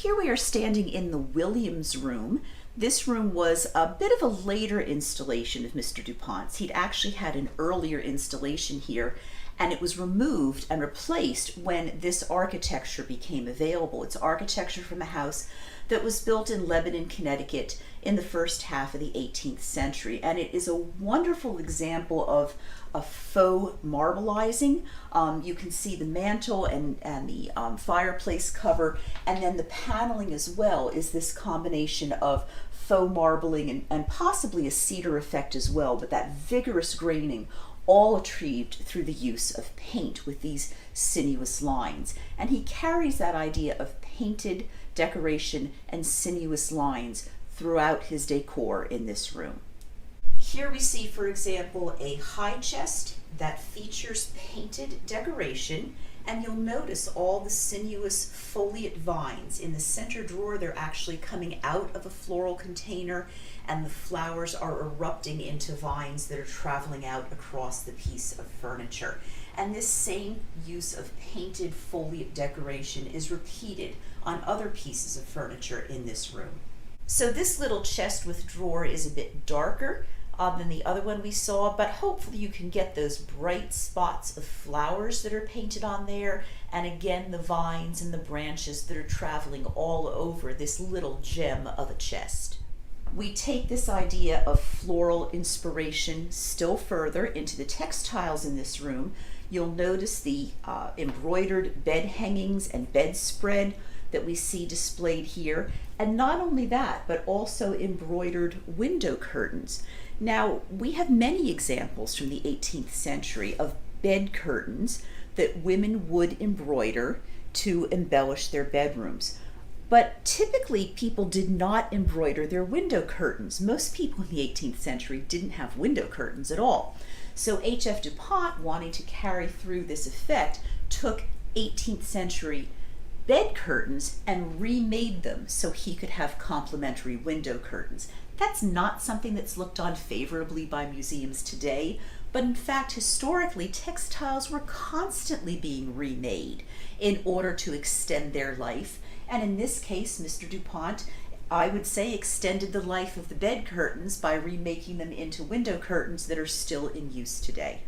Here we are standing in the Williams room. This room was a bit of a later installation of Mr. Du Pont's. He'd actually had an earlier installation here, and it was removed and replaced when this architecture became available. It's architecture from a house that was built in Lebanon, Connecticut in the first half of the 18th century. And it is a wonderful example of a faux marbleizing. You can see the mantle and the fireplace cover, and then the paneling as well is this combination of faux marbling and possibly a cedar effect as well, but that vigorous graining all achieved through the use of paint with these sinuous lines. And he carries that idea of painted decoration and sinuous lines throughout his decor in this room. Here we see, for example, a high chest that features painted decoration, and you'll notice all the sinuous foliate vines. In the center drawer, they're actually coming out of a floral container, and the flowers are erupting into vines that are traveling out across the piece of furniture. And this same use of painted foliate decoration is repeated on other pieces of furniture in this room. So this little chest with drawer is a bit darker than the other one we saw, but hopefully you can get those bright spots of flowers that are painted on there, and again the vines and the branches that are traveling all over this little gem of a chest. We take this idea of floral inspiration still further into the textiles in this room. You'll notice the embroidered bed hangings and bedspread that we see displayed here, and not only that, but also embroidered window curtains. Now, we have many examples from the 18th century of bed curtains that women would embroider to embellish their bedrooms. But typically, people did not embroider their window curtains. Most people in the 18th century didn't have window curtains at all. So H.F. Du Pont, wanting to carry through this effect, took 18th century bed curtains and remade them so he could have complementary window curtains. That's not something that's looked on favorably by museums today, but in fact, historically, textiles were constantly being remade in order to extend their life. And in this case, Mr. Du Pont, I would say, extended the life of the bed curtains by remaking them into window curtains that are still in use today.